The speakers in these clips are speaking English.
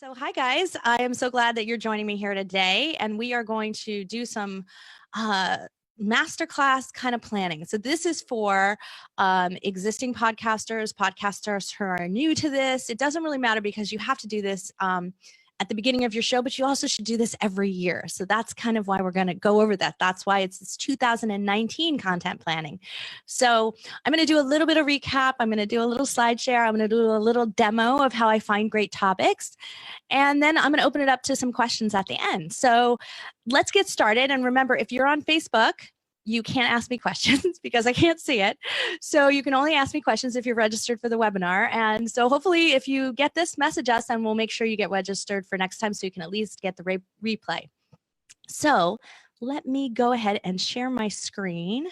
So, hi guys, I am so glad that you're joining me here today, and we are going to do some uh, masterclass kind of planning. So, this is for existing podcasters who are new to this. It doesn't really matter because you have to do this at the beginning of your show, but you also should do this every year. So, that's kind of why we're going to go over that. That's why it's 2019 content planning. So, I'm going to do a little bit of recap. I'm going to do a little slide share. I'm going to do a little demo of how I find great topics. And then I'm going to open it up to some questions at the end. So let's get started. And remember, if you're on Facebook, you can't ask me questions because I can't see it. So you can only ask me questions if you're registered for the webinar. And so hopefully if you get this, message us and we'll make sure you get registered for next time so you can at least get the replay. So let me go ahead and share my screen.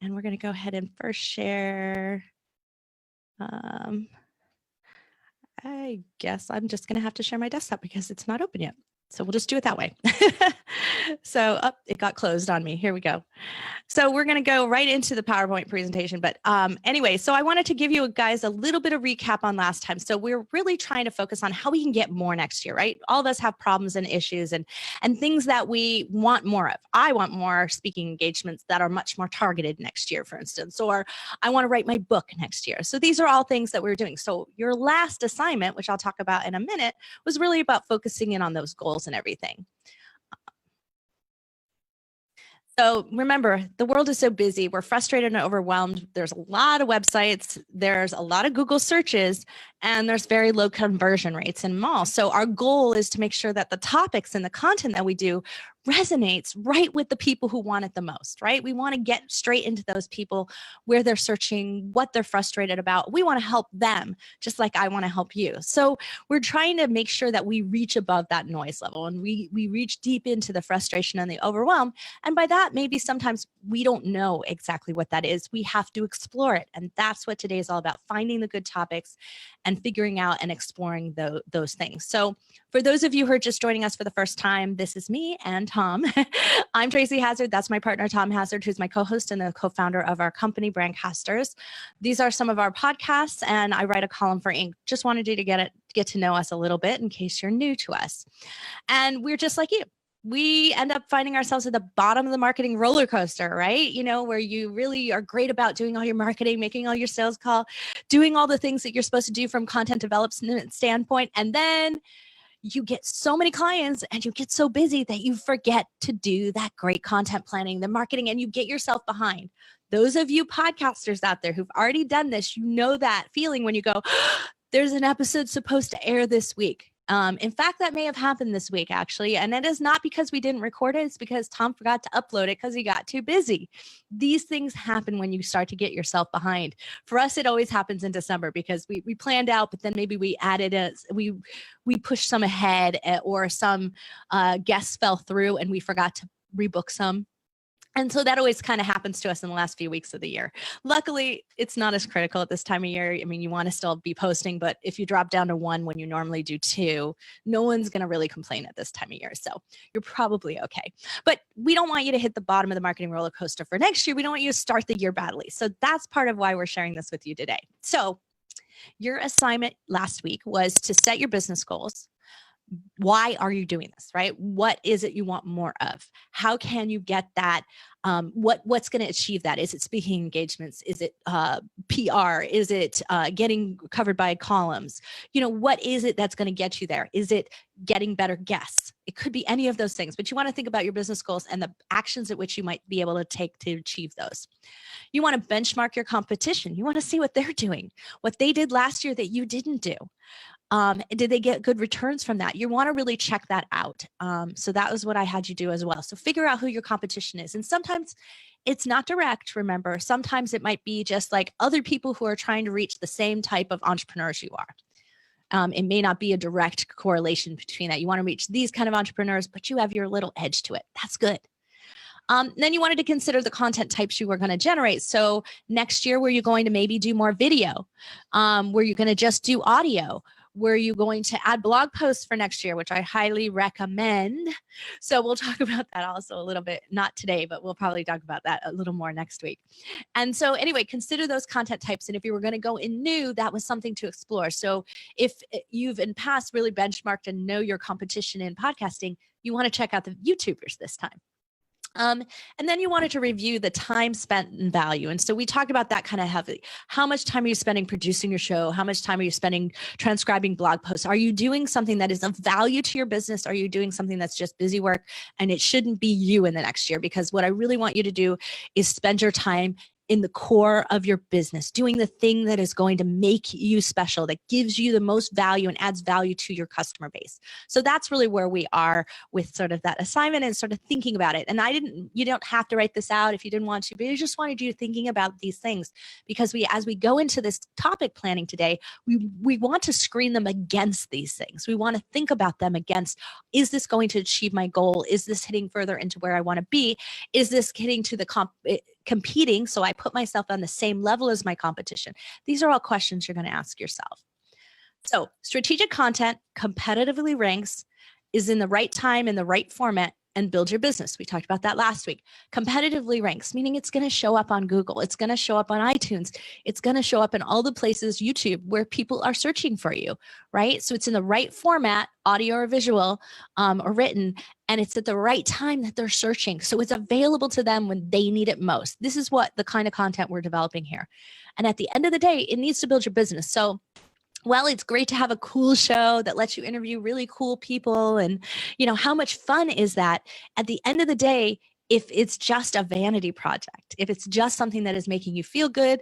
And we're going to go ahead and first share. I guess I'm just going to have to share my desktop because it's not open yet. So we'll just do it that way. So it got closed on me. Here we go. So we're going to go right into the PowerPoint presentation. But anyway, so I wanted to give you guys a little bit of recap on last time. So we're really trying to focus on how we can get more next year, right? All of us have problems and issues and things that we want more of. I want more speaking engagements that are much more targeted next year, for instance, or I want to write my book next year. So these are all things that we're doing. So your last assignment, which I'll talk about in a minute, was really about focusing in on those goals and everything. So remember, the world is so busy. We're frustrated and overwhelmed. There's a lot of websites. There's a lot of Google searches, and there's very low conversion rates in them all. So our goal is to make sure that the topics and the content that we do resonates right with the people who want it the most, right? We want to get straight into those people where they're searching, what they're frustrated about. We want to help them just like I want to help you. So we're trying to make sure that we reach above that noise level and we reach deep into the frustration and the overwhelm. And by that, maybe sometimes we don't know exactly what that is. We have to explore it. And that's what today is all about, finding the good topics and figuring out and exploring those things. So for those of you who are just joining us for the first time, this is me and Tom. I'm Tracy Hazard. That's my partner, Tom Hazard, who's my co-host and the co-founder of our company, Brandcasters. These are some of our podcasts, and I write a column for Inc. Just wanted you to get to know us a little bit in case you're new to us. And we're just like you. We end up finding ourselves at the bottom of the marketing roller coaster, right? You know, where you really are great about doing all your marketing, making all your sales call, doing all the things that you're supposed to do from content development standpoint. And then you get so many clients and you get so busy that you forget to do that great content planning, the marketing, and you get yourself behind. Those of you podcasters out there who've already done this, you know that feeling when you go, there's an episode supposed to air this week. In fact, that may have happened this week, actually. And it is not because we didn't record it. It's because Tom forgot to upload it because he got too busy. These things happen when you start to get yourself behind. For us, it always happens in December because we planned out, but then maybe we added we pushed some ahead or some guests fell through and we forgot to rebook some. And so that always kind of happens to us in the last few weeks of the year. Luckily, it's not as critical at this time of year. I mean, you want to still be posting, but if you drop down to 1 when you normally do 2, no one's going to really complain at this time of year. So you're probably okay. But we don't want you to hit the bottom of the marketing roller coaster for next year. We don't want you to start the year badly. So that's part of why we're sharing this with you today. So your assignment last week was to set your business goals. Why are you doing this, right? What is it you want more of? How can you get that? What's going to achieve that? Is it speaking engagements? Is it PR? Is it getting covered by columns? You know, what is it that's going to get you there? Is it getting better guests? It could be any of those things, but you want to think about your business goals and the actions at which you might be able to take to achieve those. You want to benchmark your competition. You want to see what they're doing, what they did last year that you didn't do. Did they get good returns from that? You want to really check that out. So that was what I had you do as well. So figure out who your competition is. And sometimes it's not direct, remember. Sometimes it might be just like other people who are trying to reach the same type of entrepreneurs you are. It may not be a direct correlation between that. You want to reach these kind of entrepreneurs, but you have your little edge to it. That's good. Then you wanted to consider the content types you were going to generate. So next year, were you going to maybe do more video? Were you going to just do audio? Were you going to add blog posts for next year, which I highly recommend? So we'll talk about that also a little bit, not today, but we'll probably talk about that a little more next week. And so anyway, consider those content types. And if you were going to go in new, that was something to explore. So if you've in past really benchmarked and know your competition in podcasting, you want to check out the YouTubers this time. And then you wanted to review the time spent and value. And so we talked about that kind of heavily. How much time are you spending producing your show? How much time are you spending transcribing blog posts? Are you doing something that is of value to your business? Are you doing something that's just busy work? And it shouldn't be you in the next year, because what I really want you to do is spend your time in the core of your business, doing the thing that is going to make you special, that gives you the most value and adds value to your customer base. So that's really where we are with sort of that assignment and sort of thinking about it. And you don't have to write this out if you didn't want to, but I just wanted you thinking about these things, because as we go into this topic planning today, we want to screen them against these things. We want to think about them against, is this going to achieve my goal? Is this hitting further into where I want to be? Is this getting to the competing, so I put myself on the same level as my competition? These are all questions you're going to ask yourself. So strategic content competitively ranks, is in the right time, in the right format, and build your business. We talked about that last week. Competitively ranks, meaning it's going to show up on Google. It's going to show up on iTunes. It's going to show up in all the places, YouTube, where people are searching for you, right? So it's in the right format, audio or visual, or written, and it's at the right time that they're searching. So it's available to them when they need it most. This is what the kind of content we're developing here. And at the end of the day, it needs to build your business. So it's great to have a cool show that lets you interview really cool people. And, how much fun is that? At the end of the day, if it's just a vanity project, if it's just something that is making you feel good,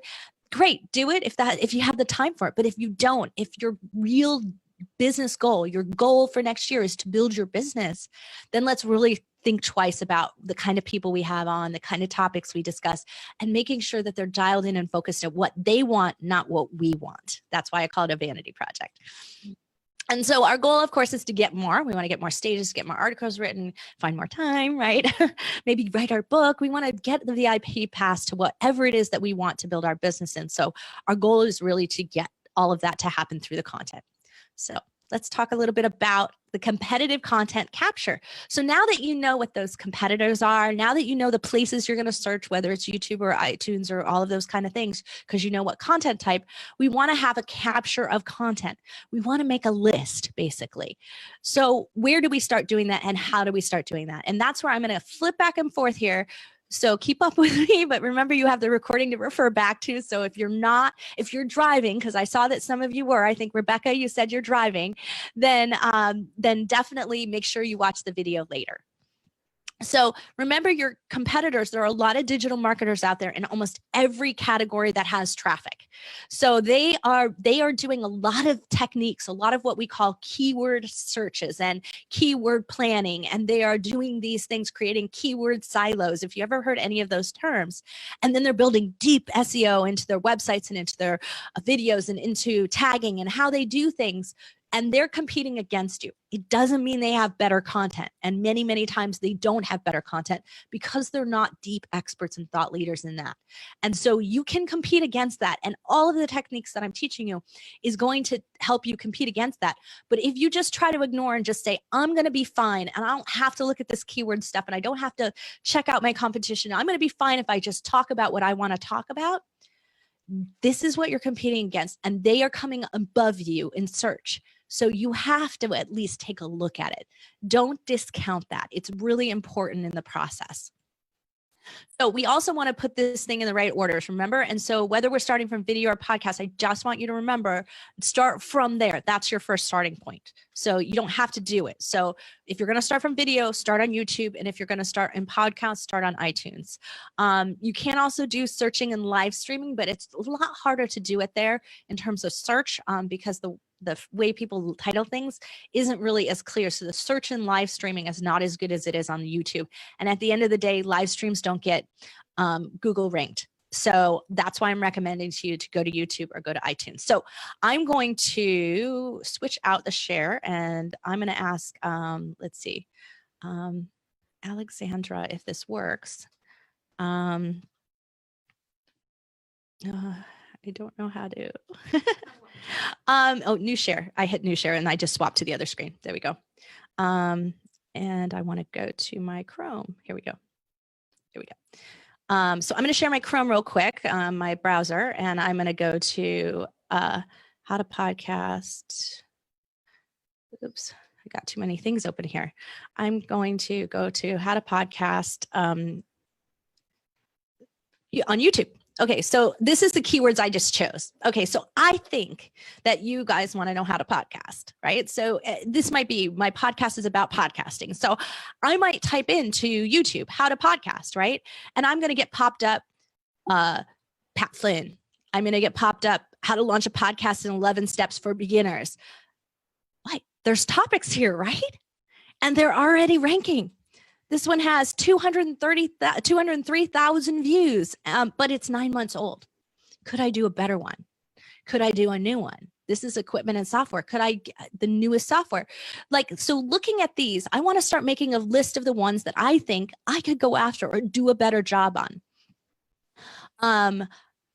great, do it if you have the time for it. But if you don't, if your real business goal, your goal for next year is to build your business, then let's really think twice about the kind of people we have on, the kind of topics we discuss, and making sure that they're dialed in and focused at what they want, not what we want. That's why I call it a vanity project. And so our goal, of course, is to get more. We want to get more stages, get more articles written, find more time, right? Maybe write our book. We want to get the VIP pass to whatever it is that we want to build our business in. So our goal is really to get all of that to happen through the content. So let's talk a little bit about the competitive content capture. So now that you know what those competitors are, now that you know the places you're going to search, whether it's YouTube or iTunes or all of those kind of things, because you know what content type, we want to have a capture of content. We want to make a list, basically. So where do we start doing that, and how do we start doing that? And that's where I'm going to flip back and forth here. So keep up with me, but remember, you have the recording to refer back to. So if you're driving, because I saw that some of you were, I think Rebecca, you said you're driving, then definitely make sure you watch the video later. So remember your competitors. There are a lot of digital marketers out there in almost every category that has traffic. So they are doing a lot of techniques, a lot of what we call keyword searches and keyword planning. And they are doing these things, creating keyword silos, if you ever heard any of those terms. And then they're building deep SEO into their websites and into their videos and into tagging and how they do things. And they're competing against you. It doesn't mean they have better content. And many, many times they don't have better content because they're not deep experts and thought leaders in that. And so you can compete against that. And all of the techniques that I'm teaching you is going to help you compete against that. But if you just try to ignore and just say, I'm going to be fine, and I don't have to look at this keyword stuff, and I don't have to check out my competition, I'm going to be fine if I just talk about what I want to talk about. This is what you're competing against, and they are coming above you in search. So you have to at least take a look at it. Don't discount that. It's really important in the process. So we also want to put this thing in the right orders, remember? And so whether we're starting from video or podcast, I just want you to remember, start from there. That's your first starting point. So you don't have to do it. So if you're going to start from video, start on YouTube. And if you're going to start in podcast, start on iTunes. You can also do searching and live streaming, but it's a lot harder to do it there in terms of search because the way people title things isn't really as clear. So the search and live streaming is not as good as it is on YouTube. And at the end of the day, live streams don't get Google ranked. So that's why I'm recommending to you to go to YouTube or go to iTunes. So I'm going to switch out the share, and I'm going to ask, let's see, Alexandra, if this works. I don't know how to. Oh, new share. I hit new share and I just swapped to the other screen. There we go. And I want to go to my Chrome. Here we go. Here we go. So I'm going to share my Chrome real quick, my browser, and I'm going to go to how to podcast. Oops, I got too many things open here. I'm going to go to how to podcast on YouTube. Okay, so this is the keywords I just chose. Okay, so I think that you guys want to know how to podcast, right? So this might be, my podcast is about podcasting. So I might type into YouTube, how to podcast, right? And I'm going to get popped up, Pat Flynn. I'm going to get popped up, how to launch a podcast in 11 steps for beginners. Like, there's topics here, right? And they're already ranking. This one has 203,000 views, but it's 9 months old. Could I do a better one? Could I do a new one? This is equipment and software. Could I get the newest software? Like, so looking at these, I want to start making a list of the ones that I think I could go after or do a better job on.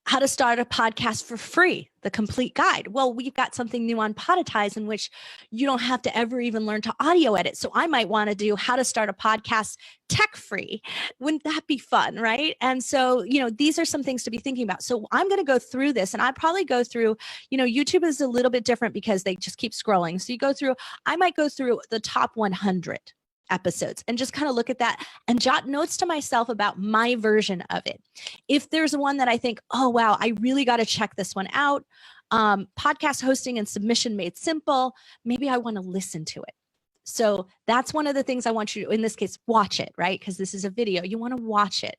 How to start a podcast for free, the complete guide. Well, we've got something new on Podetize in which you don't have to ever even learn to audio edit. So I might want to do how to start a podcast tech free. Wouldn't that be fun, right? And so, these are some things to be thinking about. So I'm going to go through this, and I probably go through, YouTube is a little bit different because they just keep scrolling. So I might go through the top 100 episodes and just kind of look at that and jot notes to myself about my version of it. If there's one that I think, oh, wow, I really got to check this one out. Podcast hosting and submission made simple. Maybe I want to listen to it. So that's one of the things I want you to, in this case, watch it, right? Because this is a video. You want to watch it.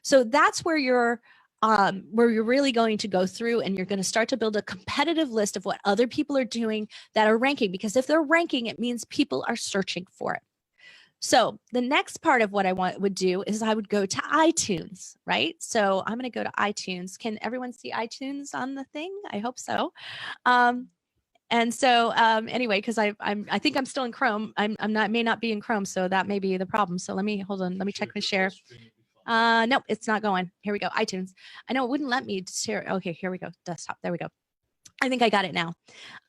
So that's where you're really going to go through, and you're going to start to build a competitive list of what other people are doing that are ranking. Because if they're ranking, it means people are searching for it. So the next part of what I would do is I would go to iTunes, right? So I'm going to go to iTunes. Can everyone see iTunes on the thing? I hope so. And so anyway, because I think I'm still in Chrome. May not be in Chrome, so that may be the problem. So hold on. Let me check my share. Nope, it's not going. Here we go. iTunes. I know it wouldn't let me share. Okay, here we go. Desktop. There we go. I think I got it now.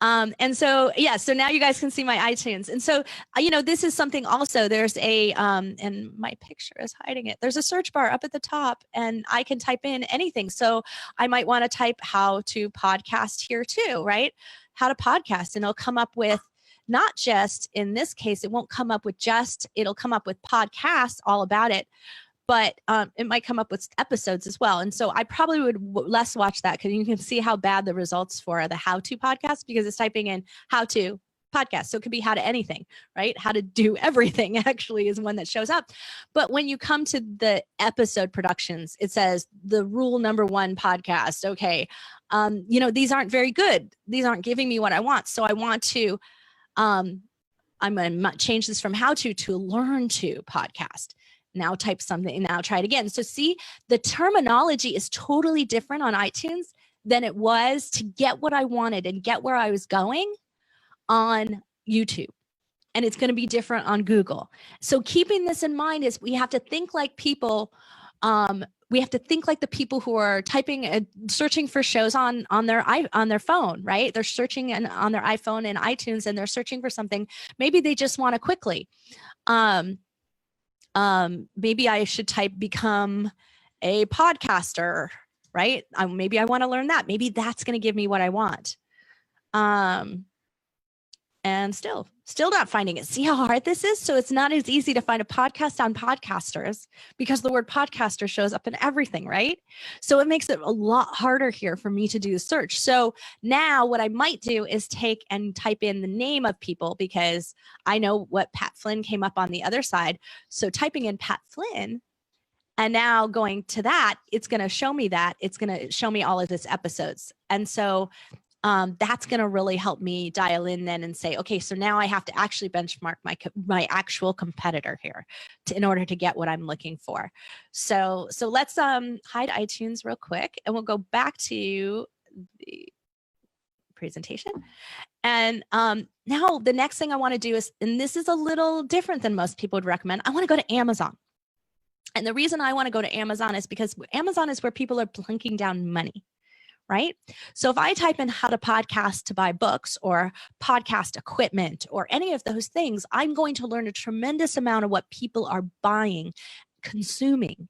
And so, yeah, so now you guys can see my iTunes. And so, this is something also, there's and my picture is hiding it. There's a search bar up at the top, and I can type in anything. So I might want to type how to podcast here too, right? How to podcast, and it'll come up with, not just, in this case, it won't come up with it'll come up with podcasts, all about it. But it might come up with episodes as well. And so I probably would less watch that, because you can see how bad the results for the how-to podcast, because it's typing in how-to podcast. So it could be how to anything, right? How to do everything actually is one that shows up. But when you come to the episode productions, it says the rule number 1 podcast. Okay. These aren't very good. These aren't giving me what I want. So I want to, I'm going to change this from how to learn to podcast. Now type something, now try it again. So see, the terminology is totally different on iTunes than it was to get what I wanted and get where I was going on YouTube. And it's going to be different on Google. So keeping this in mind is we have to think like people, we have to think like the people who are typing, searching for shows on their phone, right? They're searching on their iPhone and iTunes, and they're searching for something. Maybe they just want to quickly. Maybe I should type become a podcaster, right? Maybe I want to learn that. Maybe that's going to give me what I want. And still not finding it. See how hard this is? So it's not as easy to find a podcast on podcasters, because the word podcaster shows up in everything, right? So it makes it a lot harder here for me to do the search. So now what I might do is take and type in the name of people, because I know what Pat Flynn came up on the other side. So typing in Pat Flynn, and now going to that, it's going to show me that. It's going to show me all of this episodes. And so that's going to really help me dial in then and say, okay, so now I have to actually benchmark my actual competitor here in order to get what I'm looking for. So let's hide iTunes real quick, and we'll go back to the presentation. And now the next thing I want to do is, and this is a little different than most people would recommend, I want to go to Amazon. And the reason I want to go to Amazon is because Amazon is where people are plunking down money, right? So if I type in how to podcast to buy books or podcast equipment or any of those things, I'm going to learn a tremendous amount of what people are buying, consuming.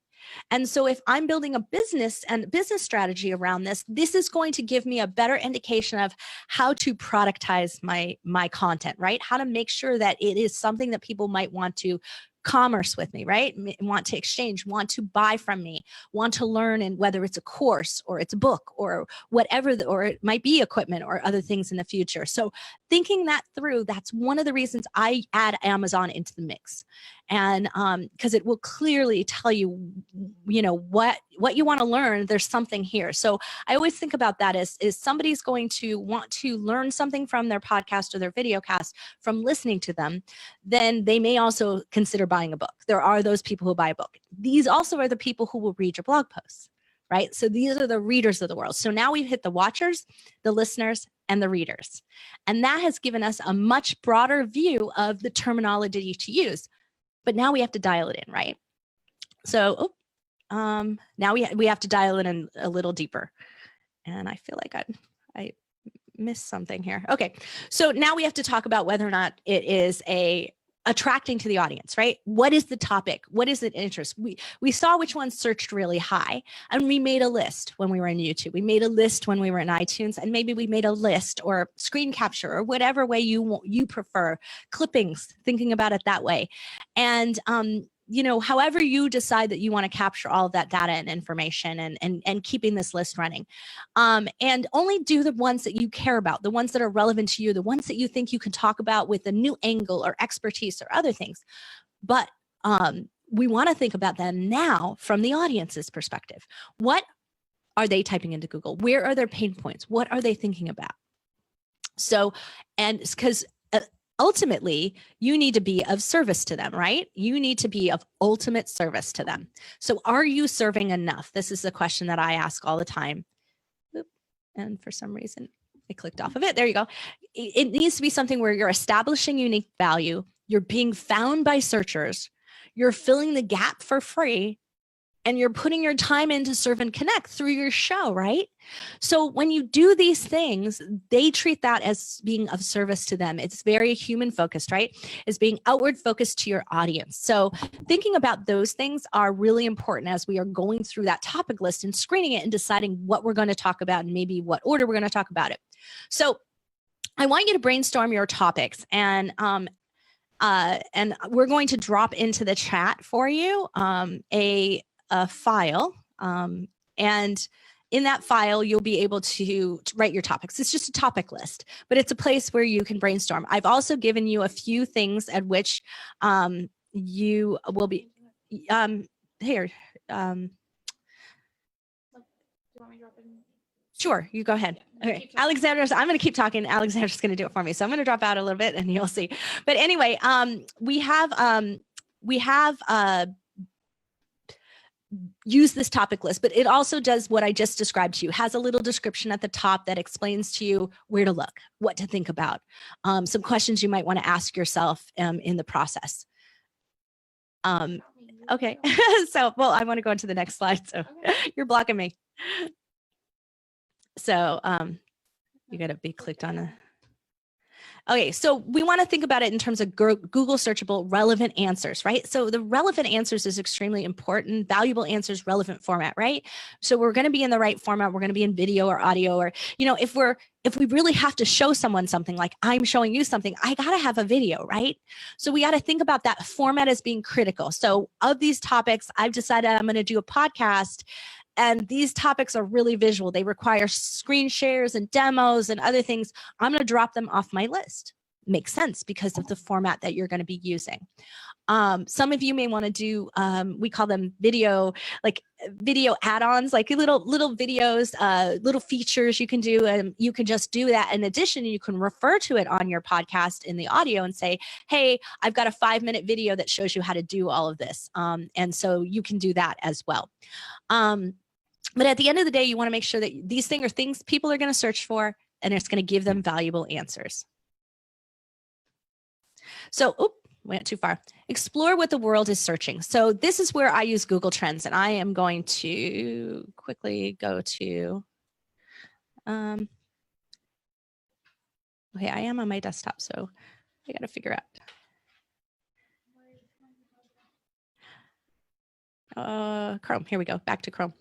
And so if I'm building a business and business strategy around this, this is going to give me a better indication of how to productize my content, right? How to make sure that it is something that people might want to commerce with me, right? Want to exchange, want to buy from me, want to learn, and whether it's a course or it's a book or whatever, or it might be equipment or other things in the future. So thinking that through, that's one of the reasons I add Amazon into the mix. And because it will clearly tell you, what you want to learn, there's something here. So I always think about that as somebody's going to want to learn something from their podcast or their video cast from listening to them, then they may also consider buying a book. There are those people who buy a book. These also are the people who will read your blog posts, right? So these are the readers of the world. So now we've hit the watchers, the listeners, and the readers. And that has given us a much broader view of the terminology to use. But now we have to dial it in, right? So now we have to dial it in a little deeper. And I feel like I missed something here. Okay, so now we have to talk about whether or not it is attracting to the audience, right? What is the topic? What is the interest? We saw which ones searched really high, and we made a list when we were in YouTube. We made a list when we were in iTunes, and maybe we made a list or screen capture or whatever way you prefer, clippings, thinking about it that way. And however you decide that you want to capture all of that data and information and keeping this list running. And only do the ones that you care about, the ones that are relevant to you, the ones that you think you can talk about with a new angle or expertise or other things. But we want to think about them now from the audience's perspective. What are they typing into Google? Where are their pain points? What are they thinking about? So, and because ultimately, you need to be of service to them, right? You need to be of ultimate service to them. So are you serving enough? This is the question that I ask all the time. Oop, and for some reason, I clicked off of it. There you go. It needs to be something where you're establishing unique value. You're being found by searchers. You're filling the gap for free. And you're putting your time in to serve and connect through your show, right? So when you do these things, they treat that as being of service to them. It's very human focused, right? It's being outward focused to your audience. So thinking about those things are really important as we are going through that topic list and screening it and deciding what we're going to talk about and maybe what order we're going to talk about it. So I want you to brainstorm your topics, and we're going to drop into the chat for you a file, and in that file, you'll be able to write your topics. It's just a topic list, but it's a place where you can brainstorm. I've also given you a few things at which you will be here. Sure, you go ahead. Okay, Alexander's, I'm going to keep talking. Alexander's going to do it for me. So I'm going to drop out a little bit and you'll see. But anyway, we have use this topic list, but it also does what I just described to you, has a little description at the top that explains to you where to look, what to think about, some questions you might want to ask yourself in the process. Okay, so, well, I want to go into the next slide, so you're blocking me. So you got to be clicked on the. Okay, so we want to think about it in terms of Google searchable relevant answers, right? So the relevant answers is extremely important. Valuable answers, relevant format, right? So we're going to be in the right format. We're going to be in video or audio, or, if we really have to show someone something, like I'm showing you something, I got to have a video, right? So we got to think about that format as being critical. So of these topics, I've decided I'm going to do a podcast. And these topics are really visual. They require screen shares and demos and other things. I'm going to drop them off my list. Makes sense because of the format that you're going to be using. Some of you may want to do, we call them video add-ons, like little videos, little features you can do. And you can just do that. In addition, you can refer to it on your podcast in the audio and say, hey, I've got a 5-minute video that shows you how to do all of this. And so you can do that as well. But at the end of the day, you want to make sure that these things are things people are going to search for, and it's going to give them valuable answers. So, went too far. Explore what the world is searching. So this is where I use Google Trends, and I am going to quickly go to Okay, I am on my desktop, so I got to figure out. Chrome, here we go, back to Chrome.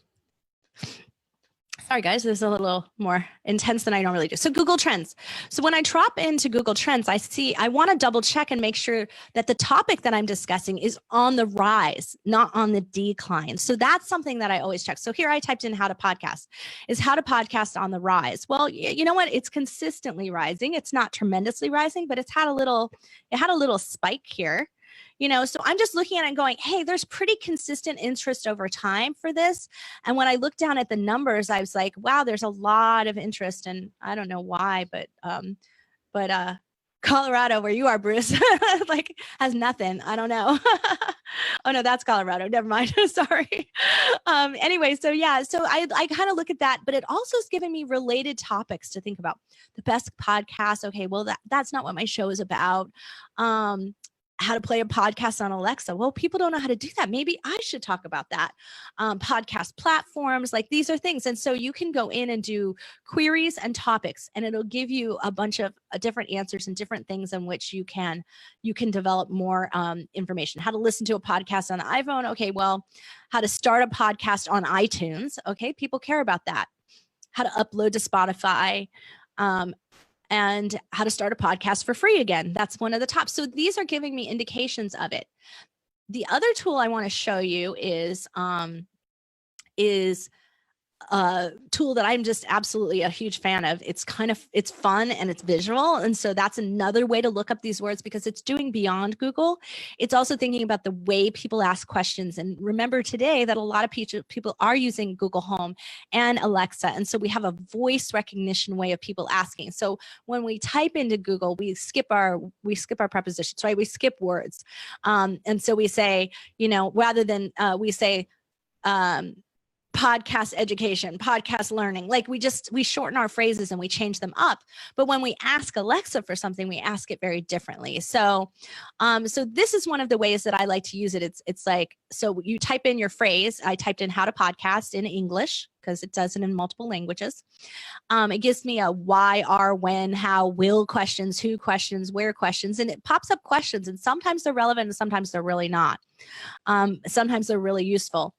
Sorry, guys, this is a little more intense than I normally do. So Google Trends. So when I drop into Google Trends, I want to double check and make sure that the topic that I'm discussing is on the rise, not on the decline. So that's something that I always check. So here I typed in how to podcast. Is how to podcast on the rise? Well, you know what? It's consistently rising. It's not tremendously rising, but it had a little spike here. So I'm just looking at it and going, hey, there's pretty consistent interest over time for this. And when I looked down at the numbers, I was like, wow, there's a lot of interest. And I don't know why, but Colorado, where you are, Bruce, like has nothing. I don't know. Oh no, that's Colorado. Never mind. Sorry. Anyway, so yeah, so I kind of look at that, but it also is giving me related topics to think about. The best podcast. Okay, well that's not what my show is about. How to play a podcast on Alexa. Well, people don't know how to do that. Maybe I should talk about that. Podcast platforms, like these are things. And so you can go in and do queries and topics, and it'll give you a bunch of different answers and different things in which you can develop more information. How to listen to a podcast on the iPhone. Okay, well, how to start a podcast on iTunes. Okay, people care about that. How to upload to Spotify. And how to start a podcast for free again. That's one of the top. So these are giving me indications of it. The other tool I want to show you is a tool that I'm just absolutely a huge fan of. It's fun and it's visual. And so that's another way to look up these words, because it's doing beyond Google. It's also thinking about the way people ask questions. And remember today that a lot of people are using Google Home and Alexa. And so we have a voice recognition way of people asking. So when we type into Google, we skip our prepositions, right? We skip words. And so we say, rather than we say, podcast education, podcast learning, like we shorten our phrases and we change them up. But when we ask Alexa for something, we ask it very differently. So this is one of the ways that I like to use it. It's like, so you type in your phrase. I typed in how to podcast in English because it does it in multiple languages. It gives me a why, are, when, how, will questions, who questions, where questions, and it pops up questions. And sometimes they're relevant and sometimes they're really not. Sometimes they're really useful.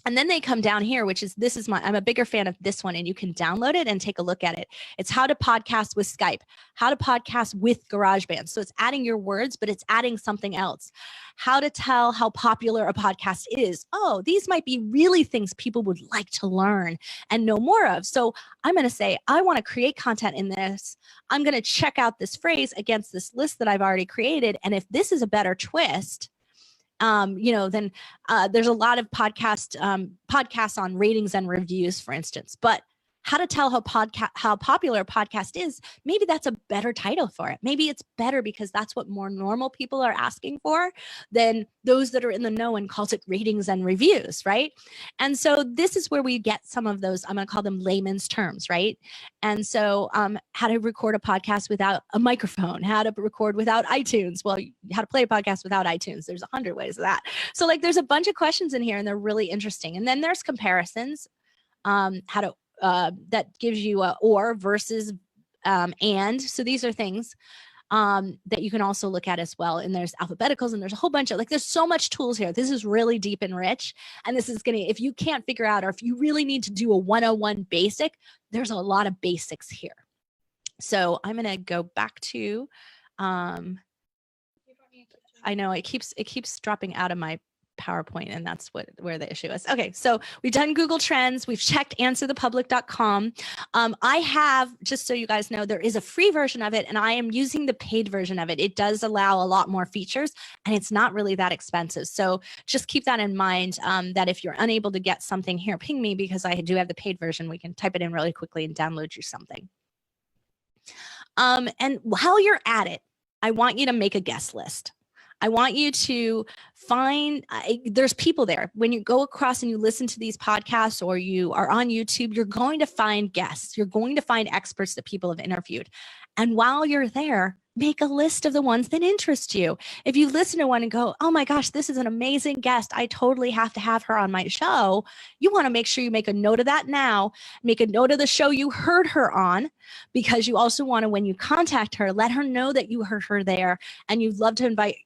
And then they come down here, I'm a bigger fan of this one, and you can download it and take a look at it. It's how to podcast with Skype, how to podcast with GarageBand. So it's adding your words, but it's adding something else. How to tell how popular a podcast is. Oh, these might be really things people would like to learn and know more of. So I'm going to say, I want to create content in this. I'm going to check out this phrase against this list that I've already created. And if this is a better twist, then there's a lot of podcasts on ratings and reviews, for instance. But how to tell how popular a podcast is, maybe that's a better title for it. Maybe it's better because that's what more normal people are asking for than those that are in the know and calls it ratings and reviews, right? And so this is where we get some of those, I'm going to call them layman's terms, right? And so how to record a podcast without a microphone, how to record without iTunes. Well, how to play a podcast without iTunes. There's 100 ways of that. So like there's a bunch of questions in here and they're really interesting. And then there's comparisons, that gives you a or versus and. So these are things that you can also look at as well. And there's alphabeticals and there's a whole bunch of there's so much tools here. This is really deep and rich. And this is if you can't figure out, or if you really need to do a 101 basic, there's a lot of basics here. So I'm going to go back to, I know it keeps dropping out of my PowerPoint, and that's where the issue is. Okay, so we've done Google Trends. We've checked answerthepublic.com. I have, just so you guys know, there is a free version of it, and I am using the paid version of it. It does allow a lot more features, and it's not really that expensive. So just keep that in mind, that if you're unable to get something here, ping me, because I do have the paid version. We can type it in really quickly and download you something. And while you're at it, I want you to make a guest list. I want you to find, there's people there. When you go across and you listen to these podcasts or you are on YouTube, you're going to find guests. You're going to find experts that people have interviewed. And while you're there, make a list of the ones that interest you. If you listen to one and go, oh my gosh, this is an amazing guest, I totally have to have her on my show, you want to make sure you make a note of that now, make a note of the show you heard her on, because you also want to, when you contact her, let her know that you heard her there and you'd love to invite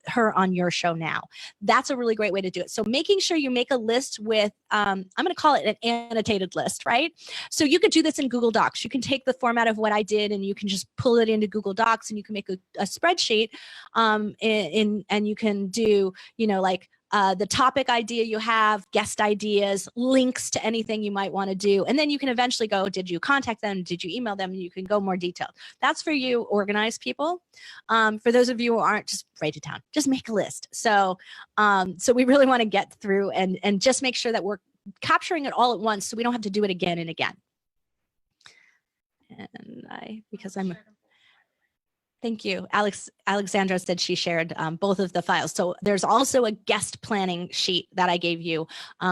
her on your show now. That's a really great way to do it. So making sure you make a list with, I'm going to call it an annotated list, right? So you could do this in Google Docs. You can take the format of what I did and you can just pull it into Google Docs, and you can make a spreadsheet, and you can do, like the topic idea you have, guest ideas, links to anything you might want to do. And then you can eventually go, did you contact them? Did you email them? And you can go more detailed. That's for you organized people. For those of you who aren't, just write it down, just make a list. So we really want to get through and just make sure that we're capturing it all at once, so we don't have to do it again and again. And thank you. Alexandra said she shared both of the files. So there's also a guest planning sheet that I gave you,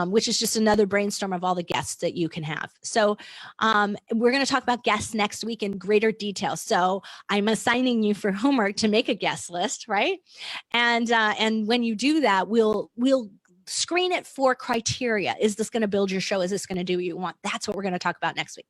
which is just another brainstorm of all the guests that you can have. So we're going to talk about guests next week in greater detail. So I'm assigning you for homework to make a guest list, right? And when you do that, we'll screen it for criteria. Is this going to build your show? Is this going to do what you want? That's what we're going to talk about next week.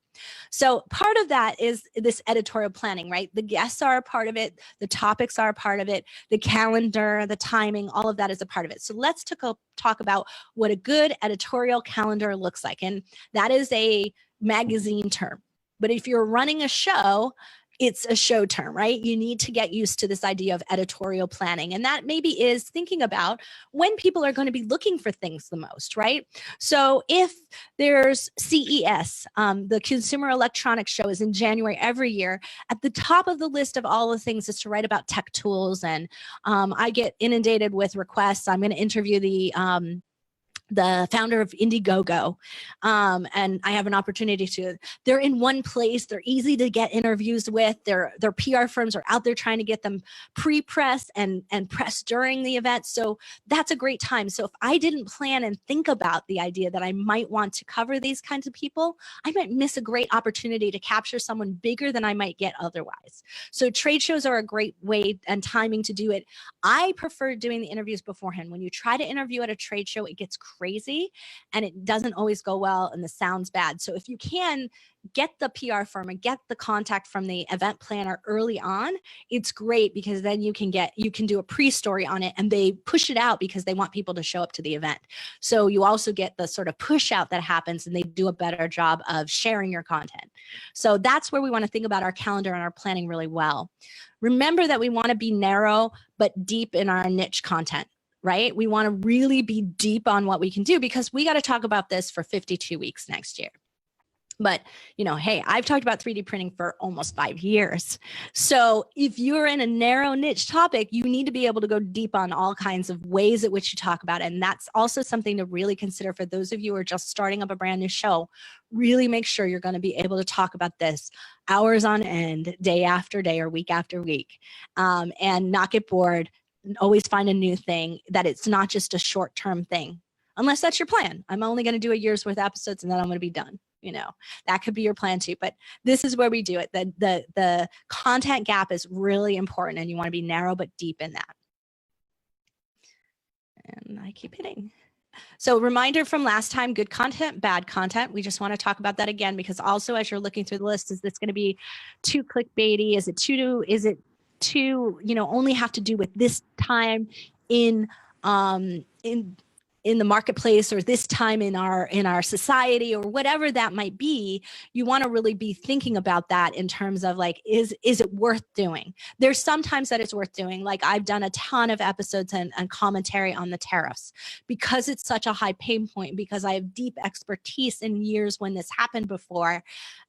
So part of that is this editorial planning, right? The guests are a part of it. The topics are a part of it. The calendar, the timing, all of that is a part of it. So let's talk about what a good editorial calendar looks like. And that is a magazine term. But if you're running a show, it's a show term, right? You need to get used to this idea of editorial planning. And that maybe is thinking about when people are going to be looking for things the most, right? So if there's CES, the Consumer Electronics Show is in January every year, at the top of the list of all the things is to write about tech tools. And I get inundated with requests. I'm going to interview the founder of Indiegogo. And I have an opportunity to, they're in one place. They're easy to get interviews with. Their PR firms are out there trying to get them pre-pressed and pressed during the event. So that's a great time. So if I didn't plan and think about the idea that I might want to cover these kinds of people, I might miss a great opportunity to capture someone bigger than I might get otherwise. So trade shows are a great way and timing to do it. I prefer doing the interviews beforehand. When you try to interview at a trade show, it gets crazy and it doesn't always go well and the sound's bad. So if you can get the PR firm and get the contact from the event planner early on, it's great, because then you can do a pre-story on it and they push it out because they want people to show up to the event. So you also get the sort of push out that happens and they do a better job of sharing your content. So that's where we want to think about our calendar and our planning really well. Remember that we want to be narrow but deep in our niche content. Right? We want to really be deep on what we can do, because we got to talk about this for 52 weeks next year. But, hey, I've talked about 3D printing for almost 5 years. So if you're in a narrow niche topic, you need to be able to go deep on all kinds of ways at which you talk about it. And that's also something to really consider for those of you who are just starting up a brand new show. Really make sure you're going to be able to talk about this hours on end, day after day or week after week, and not get bored. Always find a new thing, that it's not just a short-term thing, unless that's your plan. I'm only going to do a year's worth of episodes and then I'm going to be done. That could be your plan too, but this is where we do it. The content gap is really important, and you want to be narrow but deep in that. And I keep hitting. So reminder from last time, good content, bad content. We just want to talk about that again, because also as you're looking through the list, is this going to be too clickbaity? Is it to only have to do with this time in the marketplace, or this time in our society, or whatever that might be? You want to really be thinking about that in terms of like, is it worth doing? There's sometimes that it's worth doing. Like I've done a ton of episodes and commentary on the tariffs, because it's such a high pain point, because I have deep expertise in years when this happened before.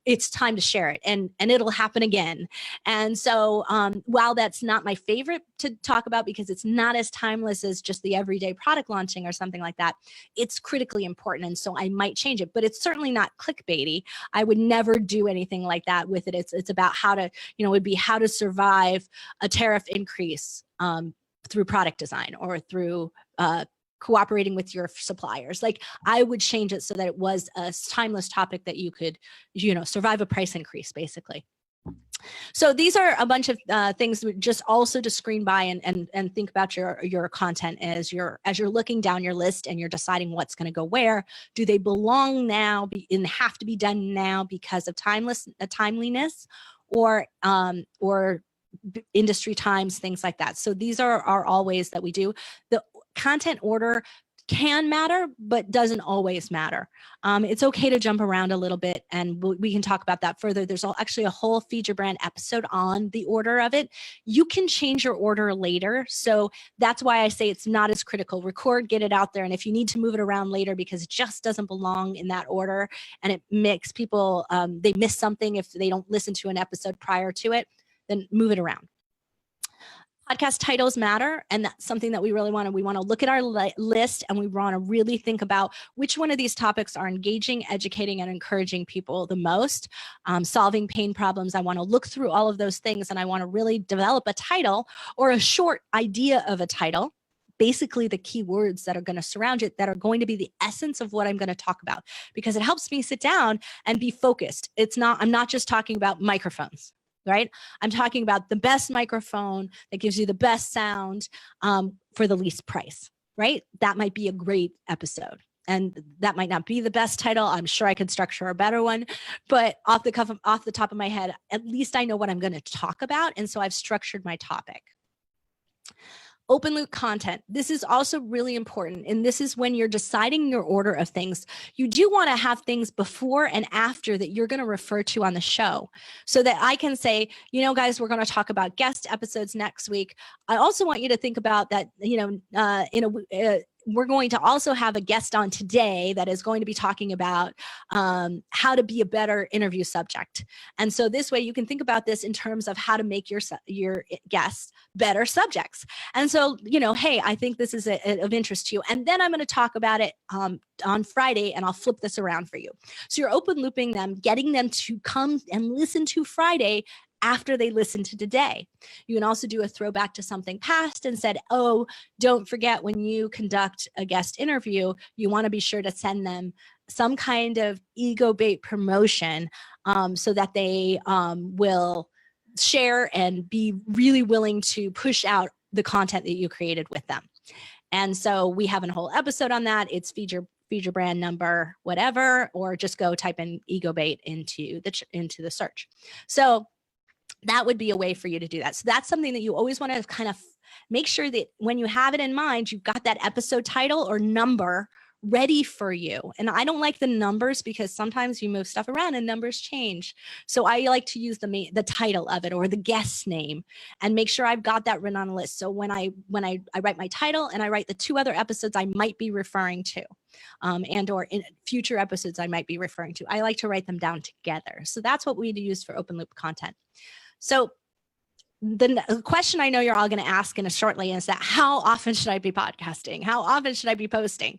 It's time to share it, and it'll happen again. And so while that's not my favorite to talk about, because it's not as timeless as just the everyday product launching or something like that, it's critically important. And so I might change it, but it's certainly not clickbaity. I would never do anything like that with it. It's about how to, it would be how to survive a tariff increase through product design, or through cooperating with your suppliers. Like I would change it so that it was a timeless topic that you could, survive a price increase, basically. So these are a bunch of things just also to screen by and think about your content as you're looking down your list and you're deciding what's going to go where. Do they belong now and have to be done now because of timeliness or industry times, things like that. So these are all ways that we do. The content order can matter, but doesn't always matter. It's okay to jump around a little bit, and we can talk about that further. There's actually a whole Feed Your Brand episode on the order of it. You can change your order later, so that's why I say it's not as critical. Record, get it out there, and if you need to move it around later because it just doesn't belong in that order, and it makes people, they miss something if they don't listen to an episode prior to it, then move it around. Podcast titles matter, and that's something that we really want to. We want to look at our list, and we want to really think about which one of these topics are engaging, educating, and encouraging people the most. Solving pain problems. I want to look through all of those things, and I want to really develop a title or a short idea of a title. Basically, the key words that are going to surround it, that are going to be the essence of what I'm going to talk about, because it helps me sit down and be focused. I'm not just talking about microphones. Right? I'm talking about the best microphone that gives you the best sound for the least price, right? That might be a great episode. And that might not be the best title. I'm sure I could structure a better one, but off the top of my head, at least I know what I'm going to talk about. And so I've structured my topic. Open loop content. This is also really important. And this is when you're deciding your order of things. You do want to have things before and after that you're going to refer to on the show so that I can say, guys, we're going to talk about guest episodes next week. I also want you to think about that, we're going to also have a guest on today that is going to be talking about how to be a better interview subject. And so this way you can think about this in terms of how to make your guests better subjects. And so, hey, I think this is of interest to you. And then I'm going to talk about it on Friday, and I'll flip this around for you. So you're open looping them, getting them to come and listen to Friday after they listen to today. You can also do a throwback to something past and said, oh, don't forget when you conduct a guest interview, you want to be sure to send them some kind of ego bait promotion so that they will share and be really willing to push out the content that you created with them. And so we have a whole episode on that. It's feed your brand number, whatever, or just go type in ego bait into the search. So that would be a way for you to do that. So that's something that you always want to kind of make sure that when you have it in mind, you've got that episode title or number ready for you. And I don't like the numbers because sometimes you move stuff around and numbers change. So I like to use the title of it or the guest name and make sure I've got that written on a list. So when I write my title and I write the 2 other episodes I might be referring to, and or in future episodes I might be referring to, I like to write them down together. So that's what we use for open loop content. So the question I know you're all going to ask in a shortly is that how often should I be podcasting? How often should I be posting?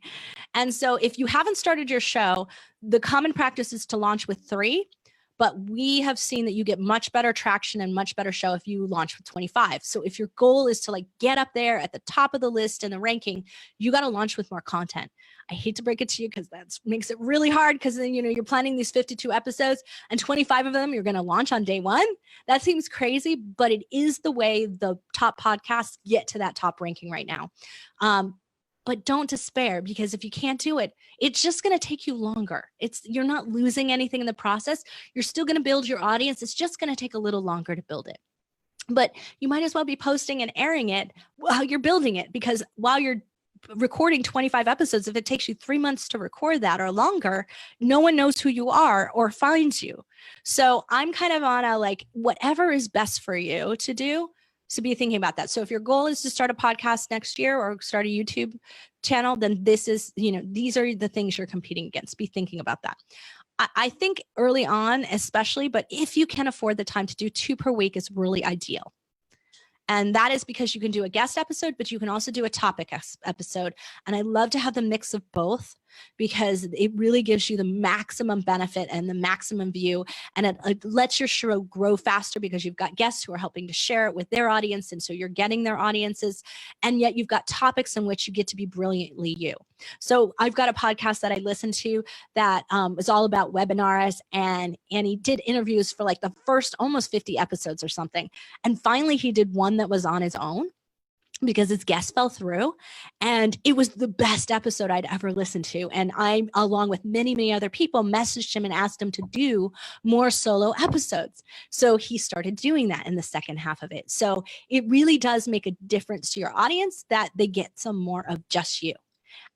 And so if you haven't started your show, the common practice is to launch with 3, but we have seen that you get much better traction and much better show if you launch with 25. So if your goal is to get up there at the top of the list in the ranking, you got to launch with more content. I hate to break it to you because that makes it really hard because then, you're planning these 52 episodes and 25 of them you're going to launch on day 1. That seems crazy, but it is the way the top podcasts get to that top ranking right now. But don't despair, because if you can't do it, it's just going to take you longer. You're not losing anything in the process. You're still going to build your audience. It's just going to take a little longer to build it. But you might as well be posting and airing it while you're building it, because while you're recording 25 episodes, if it takes you 3 months to record that or longer, no one knows who you are or finds you. So I'm kind of on a whatever is best for you to do. So be thinking about that. So if your goal is to start a podcast next year or start a YouTube channel, then this is, these are the things you're competing against. Be thinking about that. I think early on, especially, but if you can afford the time to do 2 per week is really ideal. And that is because you can do a guest episode, but you can also do a topic episode. And I love to have the mix of both because it really gives you the maximum benefit and the maximum view. And it lets your show grow faster because you've got guests who are helping to share it with their audience. And so you're getting their audiences. And yet you've got topics in which you get to be brilliantly you. So I've got a podcast that I listen to that is all about webinars. And he did interviews for like the first almost 50 episodes or something. And finally, he did one that was on his own, because his guest fell through, and it was the best episode I'd ever listened to. And I, along with many, many other people, messaged him and asked him to do more solo episodes. So he started doing that in the second half of it. So it really does make a difference to your audience that they get some more of just you.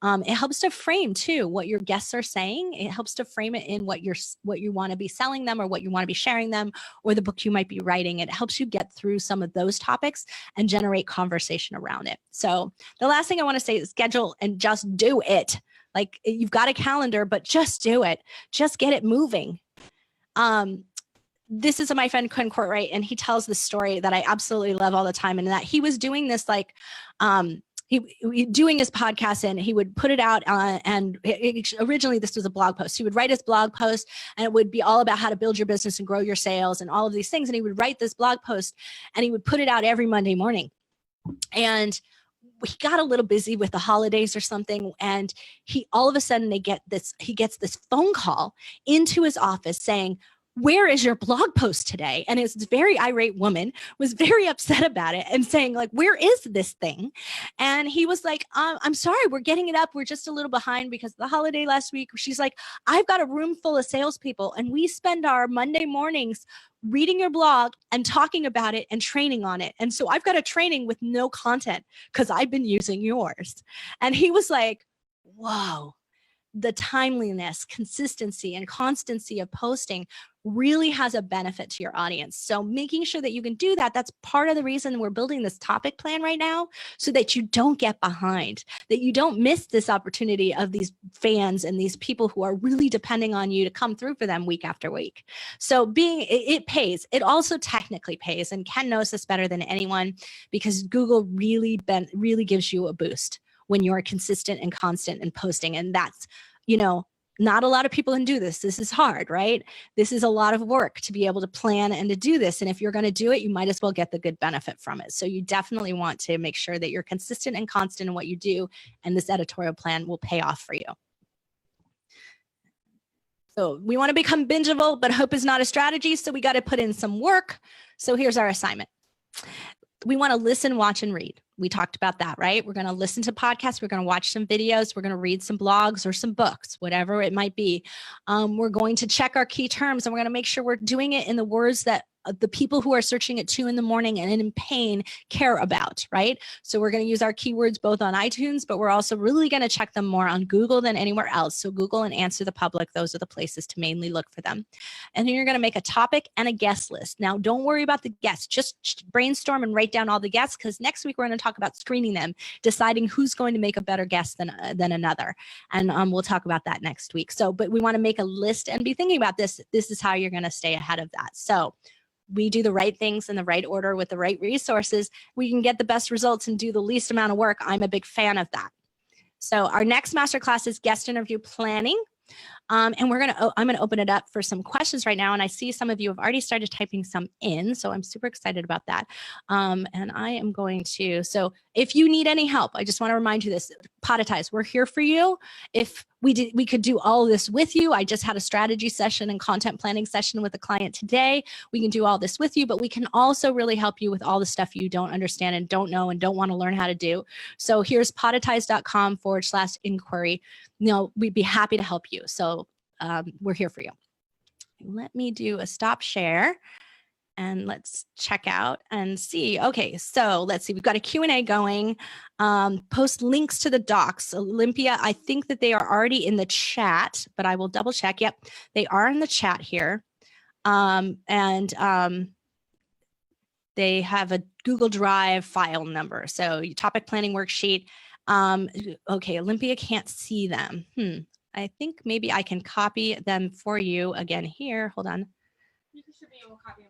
It helps to frame too what your guests are saying. It helps to frame it in what you want to be selling them, or what you want to be sharing them, or the book you might be writing. It helps you get through some of those topics and generate conversation around it. So the last thing I want to say is schedule and just do it. Like, you've got a calendar, but just do it. Just get it moving. This is my friend Quinn Courtwright, and he tells this story that I absolutely love all the time. And that he was doing this like, he doing his podcast, and he would put it out originally this was a blog post. He would write his blog post, and it would be all about how to build your business and grow your sales and all of these things. And he would write this blog post, and he would put it out every Monday morning. And he got a little busy with the holidays or something, and he all of a sudden he gets this phone call into his office saying, "Where is your blog post today?" And this very irate woman was very upset about it and saying, like, "Where is this thing?" And he was like, "I'm sorry, we're getting it up. We're just a little behind because of the holiday last week." She's like, "I've got a room full of salespeople, and we spend our Monday mornings reading your blog and talking about it and training on it. And so I've got a training with no content because I've been using yours." And he was like, whoa. The timeliness, consistency, and constancy of posting really has a benefit to your audience. So making sure that you can do that, that's part of the reason we're building this topic plan right now, so that you don't get behind, that you don't miss this opportunity of these fans and these people who are really depending on you to come through for them week after week. So it pays. It also technically pays, and Ken knows this better than anyone, because Google really gives you a boost when you're consistent and constant in posting. And that's, not a lot of people can do this. This is hard, right? This is a lot of work to be able to plan and to do this. And if you're going to do it, you might as well get the good benefit from it. So you definitely want to make sure that you're consistent and constant in what you do. And this editorial plan will pay off for you. So we want to become bingeable, but hope is not a strategy. So we got to put in some work. So here's our assignment. We want to listen, watch, and read. We talked about that, right? We're going to listen to podcasts. We're going to watch some videos. We're going to read some blogs or some books, whatever it might be. We're going to check our key terms, and we're going to make sure we're doing it in the words that the people who are searching at 2 a.m. and in pain care about, right? So we're going to use our keywords both on iTunes, but we're also really going to check them more on Google than anywhere else. So Google and Answer the Public, those are the places to mainly look for them. And then you're going to make a topic and a guest list. Now, don't worry about the guests. Just brainstorm and write down all the guests, because next week we're going to talk about screening them, deciding who's going to make a better guest than another. And we'll talk about that next week. So, but we want to make a list and be thinking about this. This is how you're going to stay ahead of that. So we do the right things in the right order with the right resources, we can get the best results and do the least amount of work. I'm a big fan of that. So our next masterclass is guest interview planning. And I'm going to open it up for some questions right now. And I see some of you have already started typing some in. So I'm super excited about that. And I am going to, so if you need any help, I just want to remind you this, Podetize, we're here for you. If we could do all of this with you. I just had a strategy session and content planning session with a client today. We can do all this with you, but we can also really help you with all the stuff you don't understand and don't know and don't want to learn how to do. So here's podetize.com/inquiry. We'd be happy to help you. So we're here for you. Let me do a stop share and let's check out and see. Okay, so let's see. We've got a Q&A going. Post links to the docs. Olympia, I think that they are already in the chat, but I will double check. Yep, they are in the chat here. They have a Google Drive file number. So your topic planning worksheet. Okay, Olympia can't see them. I think maybe I can copy them for you again here. Hold on.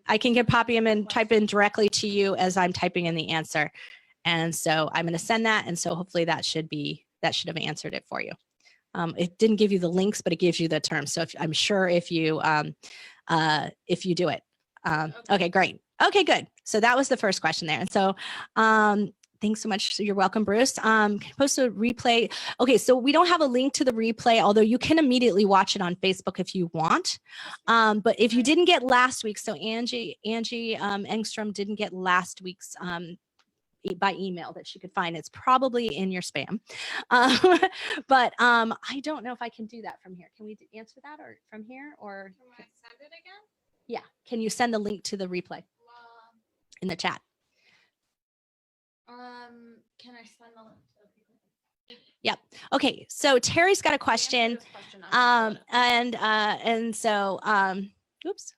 I can copy them and type in directly to you as I'm typing in the answer. And so I'm going to send that. And so hopefully that should have answered it for you. It didn't give you the links, but it gives you the terms. So I'm sure if you do it. Okay, great. Okay, good. So that was the first question there. And so thanks so much. You're welcome, Bruce. Post a replay. Okay, so we don't have a link to the replay, although you can immediately watch it on Facebook if you want. But if you didn't get last week, so Angie Engstrom didn't get last week's by email that she could find. It's probably in your spam. But I don't know if I can do that from here. Can we answer that or from here or? Can I send it again? Yeah. Can you send the link to the replay in the chat? Can I send the link to the replay? Yep. Okay. So Terry's got a question. And so, oops.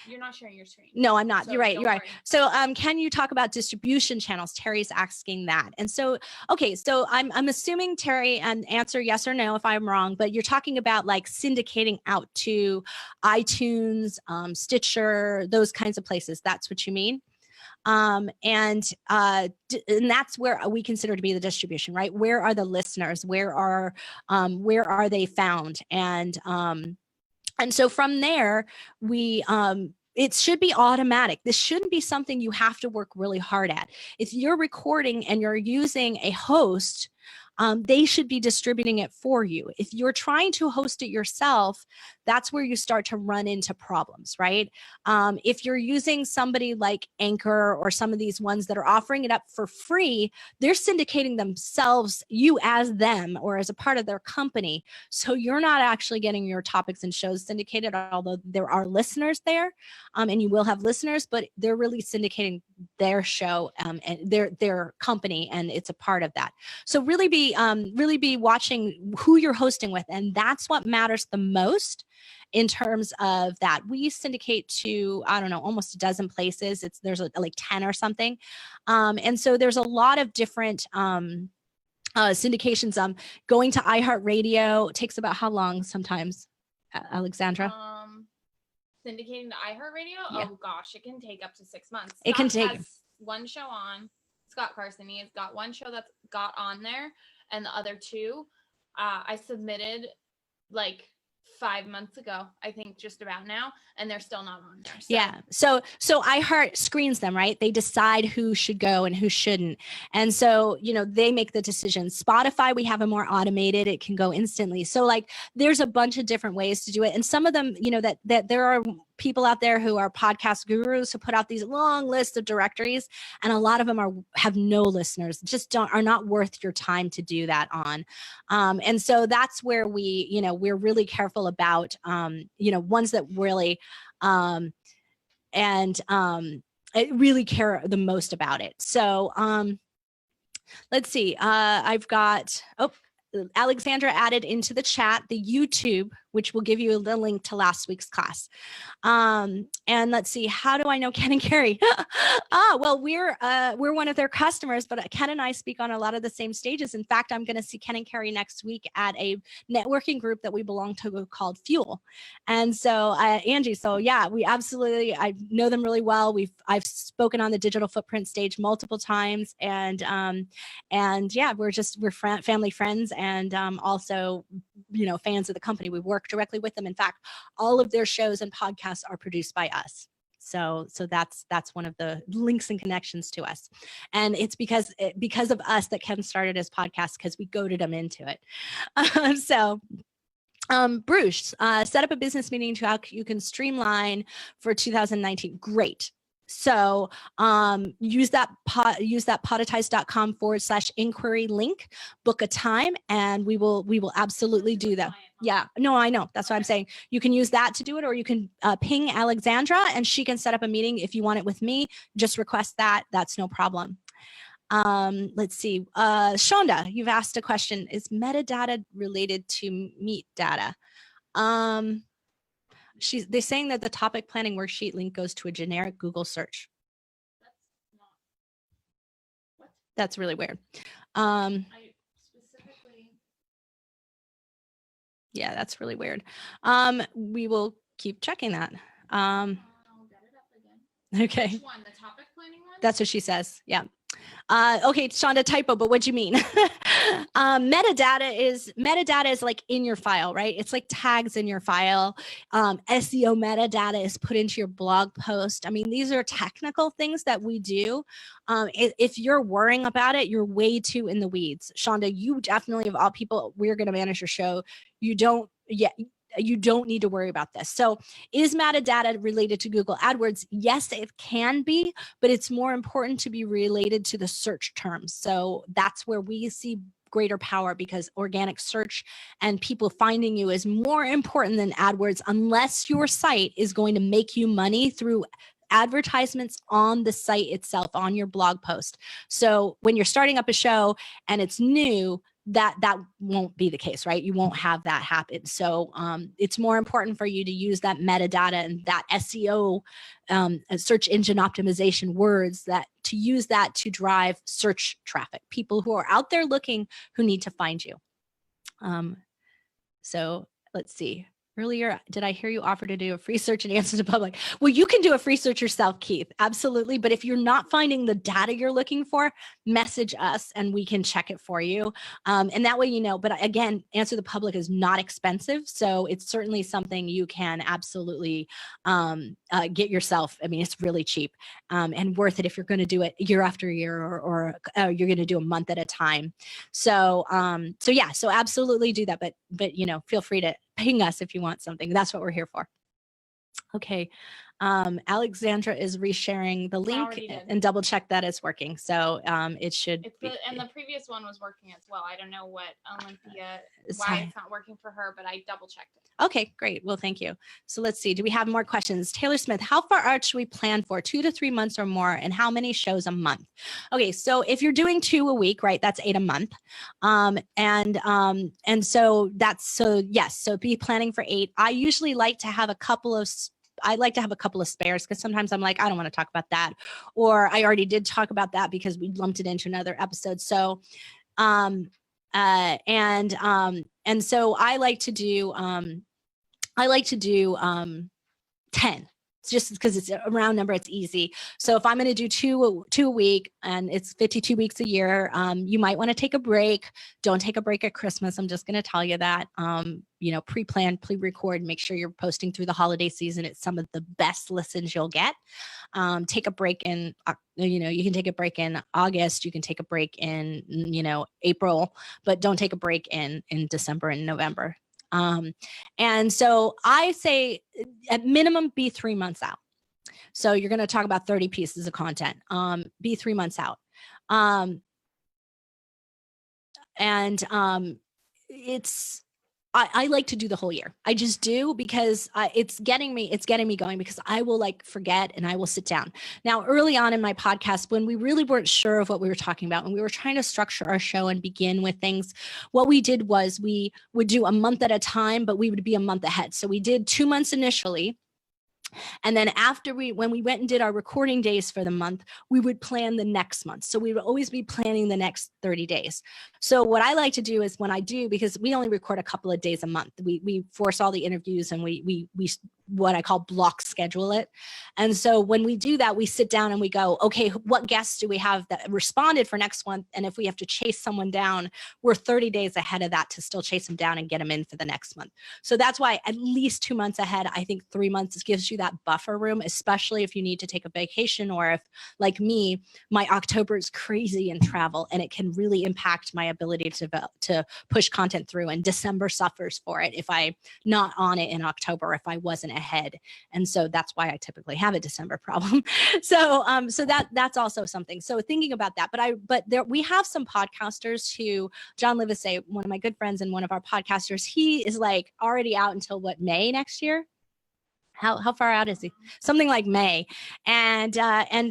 You're not sharing your screen. No, I'm not. So You're right. You're right. Worry. So can you talk about distribution channels? Terry's asking that. And so, okay, so I'm assuming, Terry, and answer yes or no if I'm wrong, but you're talking about like syndicating out to iTunes, Stitcher, those kinds of places. That's what you mean? And that's where we consider to be the distribution, right? Where are the listeners? Where are they found? And so from there, we it should be automatic. This shouldn't be something you have to work really hard at. If you're recording and you're using a host, they should be distributing it for you. If you're trying to host it yourself, that's where you start to run into problems, right? If you're using somebody like Anchor or some of these ones that are offering it up for free, they're syndicating themselves, you as them, or as a part of their company. So you're not actually getting your topics and shows syndicated, although there are listeners there, and you will have listeners, but they're really syndicating their show and their company, and it's a part of that. So really be watching who you're hosting with, and that's what matters the most in terms of that. We syndicate to, I don't know, almost a dozen places. There's like 10 or something. And so there's a lot of different syndications. Going to iHeartRadio takes about how long sometimes, Alexandra? Syndicating to iHeartRadio? Yeah. Oh gosh, it can take up to 6 months. It can Scott take has one show on, Scott Carson. He has got one show that's got on there, and the other two I submitted like 5 months ago, I think, just about now, and they're still not on there. So. Yeah. So iHeart screens them, right? They decide who should go and who shouldn't. And so, they make the decision. Spotify, we have a more automated, it can go instantly. So like there's a bunch of different ways to do it. And some of them, that there are people out there who are podcast gurus who put out these long lists of directories, and a lot of them have no listeners, just are not worth your time to do that on. And so that's where we're really careful about, ones that really, really care the most about it. So let's see. I've got, Alexandra added into the chat the YouTube, which will give you the link to last week's class. And let's see, how do I know Ken and Carrie? Well, we're one of their customers, but Ken and I speak on a lot of the same stages. In fact, I'm going to see Ken and Carrie next week at a networking group that we belong to called Fuel. And so Angie, so yeah, I know them really well. I've spoken on the Digital Footprint stage multiple times, and yeah, we're family friends, and also fans of the company. We work directly with them. In fact, all of their shows and podcasts are produced by us. So that's one of the links and connections to us. And it's because of us that Ken started his podcast, because we goaded him into it. Bruce, set up a business meeting to how you can streamline for 2019. Great. So use that podetize.com/inquiry link, book a time, and we will absolutely do that. Yeah, no, I know. That's what I'm saying. You can use that to do it, or you can ping Alexandra and she can set up a meeting. If you want it with me, just request that. That's no problem. Let's see. Shonda, you've asked a question. Is metadata related to meet data? They're saying that the topic planning worksheet link goes to a generic Google search. That's really weird. Yeah, that's really weird. We will keep checking that. I'll get it up again. Okay. Which one? The topic planning one? That's what she says. Yeah. Okay, Shonda, typo, but what do you mean? Metadata is like in your file, right? It's like tags in your file. SEO metadata is put into your blog post. I mean, these are technical things that we do. If you're worrying about it, you're way too in the weeds. Shonda, you definitely, of all people, we're going to manage your show. You don't need to worry about this. So is metadata related to Google AdWords? Yes, it can be, but it's more important to be related to the search terms. So that's where we see greater power, because organic search and people finding you is more important than AdWords, unless your site is going to make you money through advertisements on the site itself, on your blog post. So when you're starting up a show and it's new, that won't be the case, right? You won't have that happen. So it's more important for you to use that metadata and that SEO, search engine optimization words, that to use that to drive search traffic, people who are out there looking, who need to find you. So let's see. Earlier, did I hear you offer to do a free search and answer to public? Well, you can do a free search yourself, Keith. Absolutely. But if you're not finding the data you're looking for, message us and we can check it for you. And that way, you know, but again, answer the public is not expensive. So it's certainly something you can absolutely get yourself. I mean, it's really cheap and worth it if you're going to do it year after year, or you're going to do a month at a time. So, yeah, so absolutely do that. But, you know, feel free to ping us if you want something. That's what we're here for. Okay. Alexandra is resharing the link and double check that it's working. So it should be. And the previous one was working as well. I don't know what Olympia, why it's not working for her, but I double checked it. Okay, great. Well, thank you. So let's see. Do we have more questions? Taylor Smith, how far out should we plan for? 2 to 3 months or more? And how many shows a month? Okay, so if you're doing 2 a week, right, that's 8 a month. And so that's, so yes, so be planning for 8. I usually like to have a couple of spares, because sometimes I'm like, I don't want to talk about that, or I already did talk about that because we lumped it into another episode. So, and so I like to do 10. It's just because it's a round number, it's easy. So if I'm going to do two a week, and it's 52 weeks a year, you might want to take a break. Don't take a break at Christmas. I'm just going to tell you that. You know, pre-plan, pre-record, make sure you're posting through the holiday season. It's some of the best listens you'll get. Take a break in, you know, you can take a break in August, you can take a break in, you know, April, but don't take a break in December and November. And so I say at minimum be 3 months out. So you're going to talk about 30 pieces of content, be 3 months out. I like to do the whole year. I just do, because it's getting me going, because I will like forget and I will sit down. Now, early on in my podcast, when we really weren't sure of what we were talking about, and we were trying to structure our show and begin with things, what we did was we would do a month at a time, but we would be a month ahead. So we did 2 months initially. And then when we went and did our recording days for the month, we would plan the next month. So we would always be planning the next 30 days. So what I like to do is, when I do, because we only record a couple of days a month, we force all the interviews, and we what I call block schedule it. And so when we do that, we sit down and we go, okay, what guests do we have that responded for next month? And if we have to chase someone down, we're 30 days ahead of that to still chase them down and get them in for the next month. So that's why at least 2 months ahead. I think 3 months gives you that buffer room, especially if you need to take a vacation, or if, like me, my October is crazy in travel, and it can really impact my ability to push content through. And December suffers for it if I'm not on it in October, if I wasn't ahead. And so that's why I typically have a December problem. So that's also something. So thinking about that, we have some podcasters who, John Livesey, one of my good friends and one of our podcasters, he is like already out until May next year. How far out is he? Something like May. And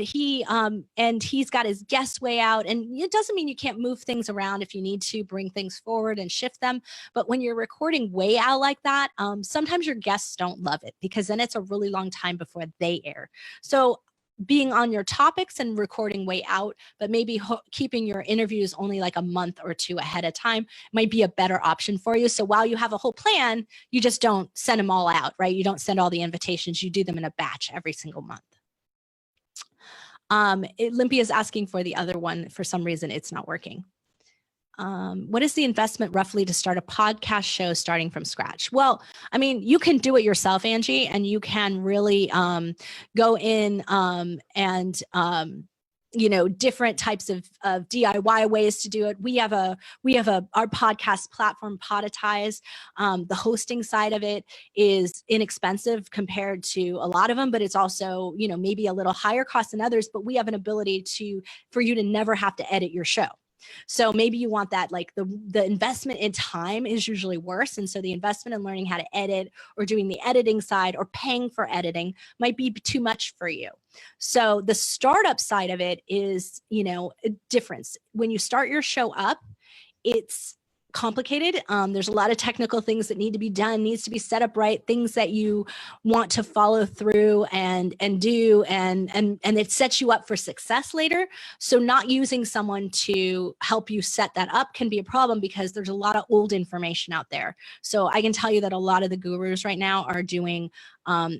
he's got his guests way out. And it doesn't mean you can't move things around if you need to, bring things forward and shift them. But when you're recording way out like that, sometimes your guests don't love it, because then it's a really long time before they air. So being on your topics and recording way out, but maybe keeping your interviews only like a month or 2 ahead of time might be a better option for you. So while you have a whole plan, you just don't send them all out, right? You don't send all the invitations. You do them in a batch every single month. Olympia is asking for the other one. For some reason, it's not working. What is the investment roughly to start a podcast show starting from scratch? Well, I mean, you can do it yourself, Angie, and you can really go in and different types of DIY ways to do it. We have our podcast platform, Podetize. The hosting side of it is inexpensive compared to a lot of them, but it's also, maybe a little higher cost than others, but we have an ability for you to never have to edit your show. So maybe you want that, like the investment in time is usually worse. And so the investment in learning how to edit or doing the editing side or paying for editing might be too much for you. So the startup side of it is, a difference. When you start your show up, it's complicated. There's a lot of technical things that need to be done, needs to be set up right, things that you want to follow through and do, and it sets you up for success later. So not using someone to help you set that up can be a problem because there's a lot of old information out there. So I can tell you that a lot of the gurus right now are doing a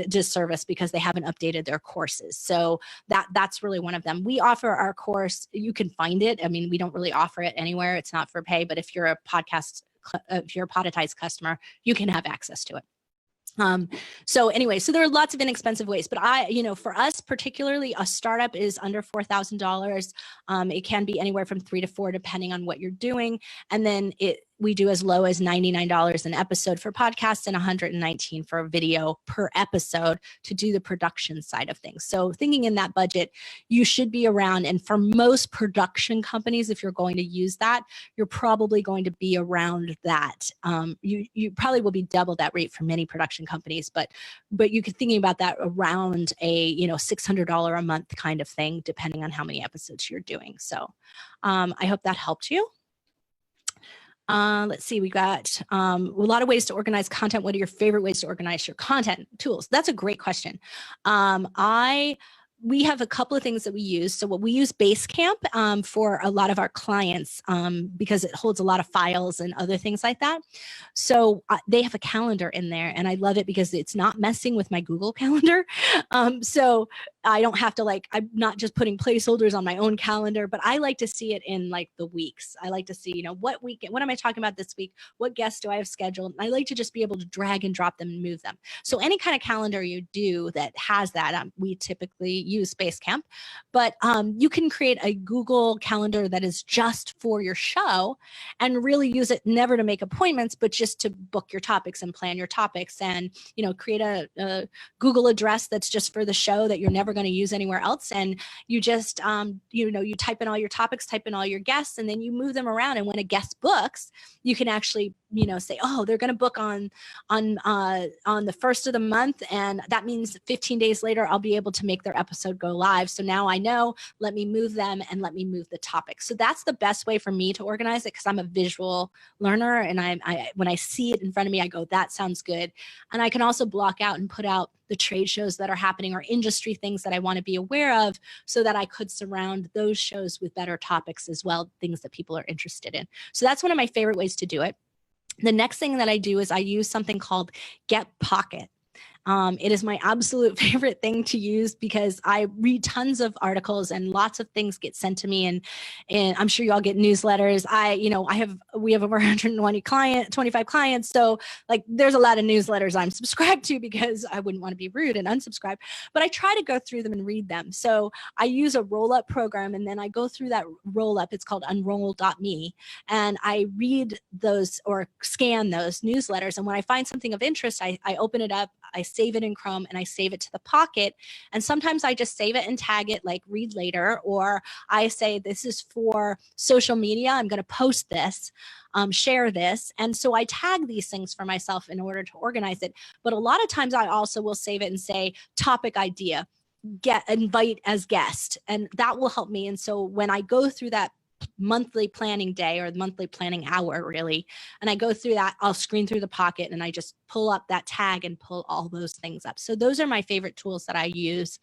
disservice because they haven't updated their courses. So that's really one of them. We offer our course. You can find it. I mean, we don't really offer it anywhere. It's not for pay, but if you're a Podetize customer, you can have access to it. So anyway, so there are lots of inexpensive ways, but for us particularly, a startup is under $4,000. It can be anywhere from 3 to 4, depending on what you're doing. And then we do as low as $99 an episode for podcasts and $119 for a video per episode to do the production side of things. So thinking in that budget, you should be around, and for most production companies, if you're going to use that, you're probably going to be around that. You probably will be double that rate for many production companies, but you could thinking about that around a $600 a month kind of thing, depending on how many episodes you're doing. So I hope that helped you. Let's see, we got a lot of ways to organize content. What are your favorite ways to organize your content tools? That's a great question. We have a couple of things that we use. So we use Basecamp for a lot of our clients because it holds a lot of files and other things like that. So they have a calendar in there, and I love it because it's not messing with my Google Calendar. So I don't have to I'm not just putting placeholders on my own calendar, but I like to see it in the weeks. I like to see, what weekend, what am I talking about this week? What guests do I have scheduled? And I like to just be able to drag and drop them and move them. So any kind of calendar you do that has that, we typically use Basecamp, but you can create a Google Calendar that is just for your show and really use it never to make appointments, but just to book your topics and plan your topics, and create a Google address that's just for the show that you're never going to use anywhere else. And you just you type in all your topics, type in all your guests, and then you move them around. And when a guest books, you can actually say, oh, they're going to book on the first of the month, and that means 15 days later I'll be able to make their episode go live. So now I know, let me move them and let me move the topic. So that's the best way for me to organize it, because I'm a visual learner, and I when I see it in front of me, I go, that sounds good. And I can also block out and put out the trade shows that are happening or industry things that I want to be aware of, so that I could surround those shows with better topics as well, things that people are interested in. So that's one of my favorite ways to do it. The next thing that I do is I use something called Get Pocket. It is my absolute favorite thing to use because I read tons of articles and lots of things get sent to me, and I'm sure you all get newsletters. We have over 125 clients. So there's a lot of newsletters I'm subscribed to because I wouldn't want to be rude and unsubscribe, but I try to go through them and read them. So I use a roll-up program, and then I go through that roll-up. It's called unroll.me, and I read those or scan those newsletters. And when I find something of interest, I open it up, I save it in Chrome, and I save it to the Pocket. And sometimes I just save it and tag it read later, or I say, this is for social media, I'm going to post this, share this. And so I tag these things for myself in order to organize it. But a lot of times I also will save it and say, topic idea, invite as guest, and that will help me. And so when I go through that monthly planning day or the monthly planning hour, really, and I go through that, I'll screen through the Pocket and I just pull up that tag and pull all those things up. So those are my favorite tools that I use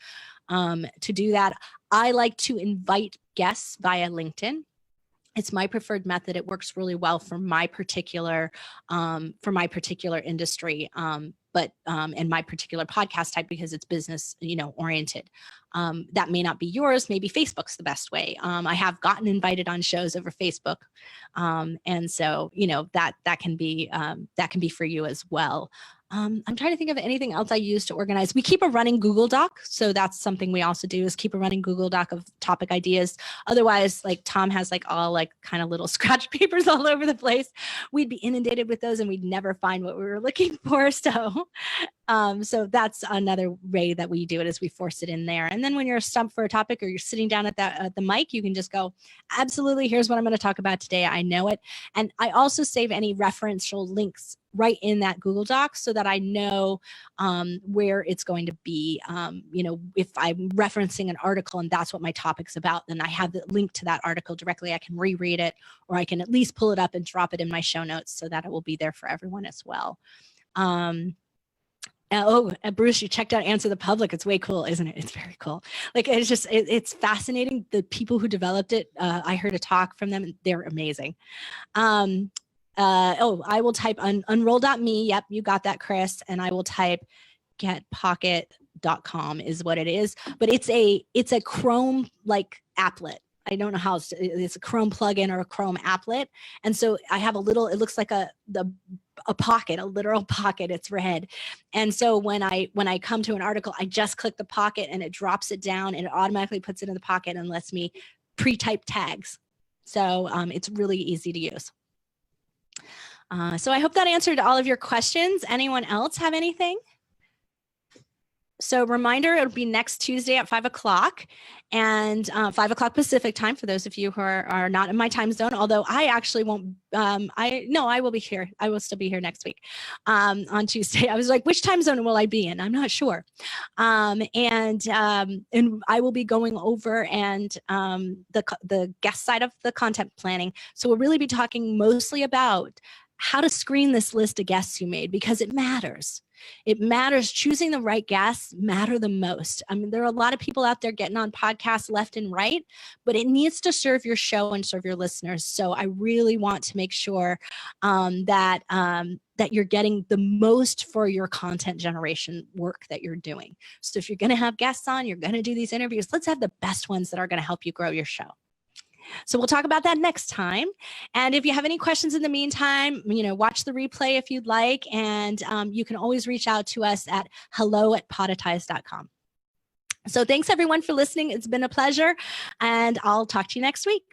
to do that. I like to invite guests via LinkedIn. It's my preferred method. It works really well for my particular industry. but and my particular podcast type because it's business, oriented. That may not be yours. Maybe Facebook's the best way. I have gotten invited on shows over Facebook, and so that can be for you as well. I'm trying to think of anything else I use to organize. We keep a running Google Doc. So that's something we also do, is keep a running Google Doc of topic ideas. Otherwise, like Tom has like all like kind of little scratch papers all over the place. We'd be inundated with those and we'd never find what we were looking for. So that's another way that we do it, is we force it in there. And then when you're stumped for a topic or you're sitting down at the mic, you can just go, absolutely, here's what I'm going to talk about today. I know it. And I also save any referential links right in that Google Doc so that I know where it's going to be. If I'm referencing an article and that's what my topic's about, then I have the link to that article directly. I can reread it, or I can at least pull it up and drop it in my show notes so that it will be there for everyone as well. Bruce, you checked out Answer the Public. It's way cool, isn't it? It's very cool. Like, it's just, it's fascinating. The people who developed it, I heard a talk from them, and they're amazing. I will type unroll.me. Yep, you got that, Chris. And I will type getpocket.com is what it is. But it's a Chrome like applet. I don't know how it's a Chrome plugin or a Chrome applet. And so I have it looks like a pocket, a literal pocket. It's red. And so when I come to an article, I just click the pocket and it drops it down and it automatically puts it in the pocket and lets me pre-type tags. So it's really easy to use. So I hope that answered all of your questions. Anyone else have anything? So reminder, it'll be next Tuesday at 5 o'clock and 5 o'clock Pacific time for those of you who are not in my time zone, although I actually won't, I will be here. I will still be here next week on Tuesday. I was like, which time zone will I be in? I'm not sure. And I will be going over and the guest side of the content planning. So we'll really be talking mostly about how to screen this list of guests you made, because it matters. It matters. Choosing the right guests matter the most. I mean, there are a lot of people out there getting on podcasts left and right, but it needs to serve your show and serve your listeners. So I really want to make sure that you're getting the most for your content generation work that you're doing. So if you're going to have guests on, you're going to do these interviews, let's have the best ones that are going to help you grow your show. So we'll talk about that next time. And if you have any questions in the meantime, watch the replay if you'd like. And you can always reach out to us at hello@podetize.com. So thanks everyone for listening. It's been a pleasure, and I'll talk to you next week.